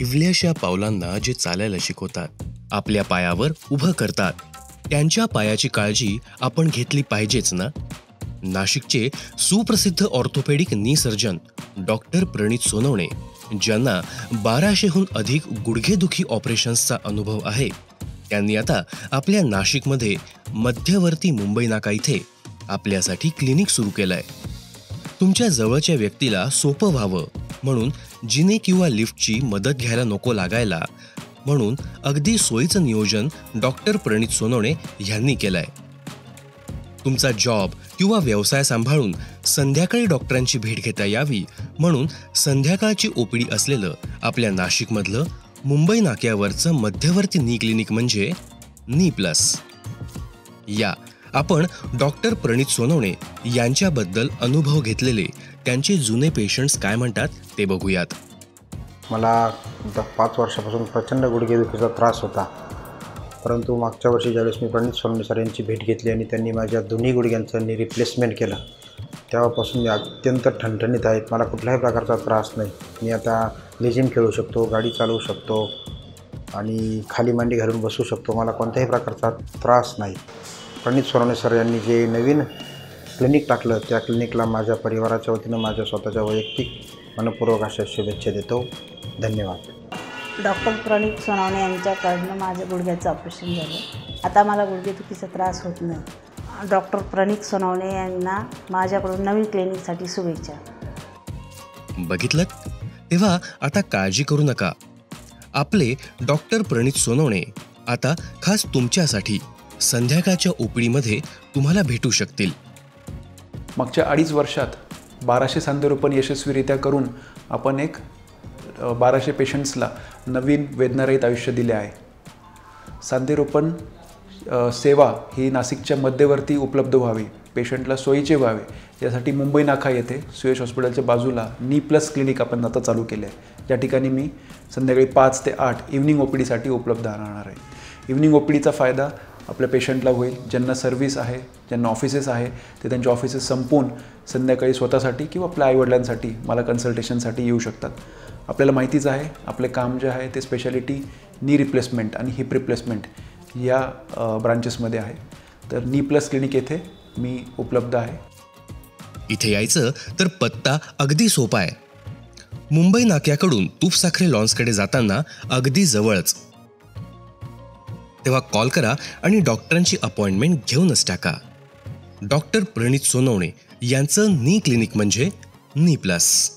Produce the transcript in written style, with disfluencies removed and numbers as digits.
इवल्याशा पावलांना जे चालायला शिकवतात, आपल्या पायावर उभं करतात, त्यांच्या पायाची काळजी आपण घेतली पाहिजेच ना. नाशिकचे सुप्रसिद्ध ऑर्थोपेडिक नी सर्जन डॉक्टर प्रणित सोनवणे, ज्यांना 1200हून अधिक गुडघेदुखी ऑपरेशन्सचा अनुभव आहे, त्यांनी आता आपल्या नाशिकमध्ये मध्यवर्ती मुंबई नाका इथे आपल्यासाठी क्लिनिक सुरू केलंय. तुमच्या जवळच्या व्यक्तीला सोपं व्हावं म्हणून जिने किंवा लिफ्टची मदत घ्यायला नको लागायला, म्हणून अगदी सोयीचं नियोजन डॉक्टर प्रणित सोनवणे यांनी केलंय. तुमचा जॉब किंवा व्यवसाय सांभाळून संध्याकाळी डॉक्टरांची भेट घेता यावी म्हणून संध्याकाळची ओपीडी असलेलं आपल्या नाशिकमधलं मुंबई नाक्यावरचं मध्यवर्ती नी क्लिनिक म्हणजे नी प्लस. या आपण डॉक्टर प्रणित सोनवणे यांच्याबद्दल अनुभव घेतलेले त्यांचे जुने पेशंट्स काय म्हणतात ते बघूयात. मला 5 वर्षापासून प्रचंड गुडघेदुखीचा त्रास होता, परंतु मागच्या वर्षी ज्यावेळेस मी प्रणित सोनवणे सर यांची भेट घेतली आणि त्यांनी माझ्या दोन्ही गुडघ्यांचं रिप्लेसमेंट केलं, तेव्हापासून मी अत्यंत ठणठणीत आहेत. मला कुठल्याही प्रकारचा त्रास नाही. मी आता लेझिम खेळू शकतो, गाडी चालवू शकतो आणि खाली मांडी घालून बसू शकतो. मला कोणत्याही प्रकारचा त्रास नाही. प्रणित सोनवणे सर यांनी जे नवीन क्लिनिक टाकलं, त्या क्लिनिकला माझ्या परिवाराच्या वतीनं, माझ्या स्वतःच्या वैयक्तिक मनपूर्वक अशा शुभेच्छा देतो. धन्यवाद. डॉक्टर प्रणित सोनवणे यांच्याकडनं माझ्या गुडघ्याचं ऑपरेशन झालं. आता मला गुडघेदुखीचा त्रास होत नाही. डॉक्टर प्रणित सोनवणे यांना माझ्याकडून नवीन क्लिनिकसाठी शुभेच्छा. बघितलं, तेव्हा आता काळजी करू नका. आपले डॉक्टर प्रणित सोनवणे आता खास तुमच्यासाठी संध्याकाळच्या ओपीडीमध्ये तुम्हाला भेटू शकतील. मागच्या 2.5 वर्षात 1200 सांधेरोपण यशस्वीरित्या करून आपण 1200 पेशंट्सला नवीन वेदनारहित आयुष्य दिले आहे. सांधेरोपण सेवा ही नाशिकच्या मध्यवर्ती उपलब्ध व्हावी, पेशंटला सोयीचे व्हावे, यासाठी मुंबई नाका येथे सुयश हॉस्पिटलच्या बाजूला नी प्लस क्लिनिक आपण आता चालू केले आहे. या ठिकाणी मी संध्याकाळी 5 ते 8 इव्हनिंग ओपीडीसाठी उपलब्ध राहणार आहे. इव्हनिंग ओपीडीचा फायदा आपल्या पेशंटला होईल. ज्यांना सर्व्हिस आहे, ज्यांना ऑफिसेस आहे, ते त्यांचे ऑफिसेस संपवून संध्याकाळी स्वतःसाठी किंवा आपल्या आईवडिलांसाठी मला कन्सल्टेशनसाठी येऊ शकतात. आपल्याला माहितीच आहे, आपले काम जे आहे ते स्पेशालिटी नी रिप्लेसमेंट आणि हिप रिप्लेसमेंट या ब्रांचेसमध्ये आहे. तर नी प्लस क्लिनिक येथे मी उपलब्ध आहे. इथे यायचं तर पत्ता अगदी सोपा आहे. मुंबई नाक्याकडून तूपसाखरे लॉन्सकडे जाताना अगदी जवळच. तेव्हा कॉल करा आणि डॉक्टरांची अपॉइंटमेंट घेऊनच टाका. डॉक्टर प्रणित सोनवणे यांचं नी क्लिनिक म्हणजे नी प्लस.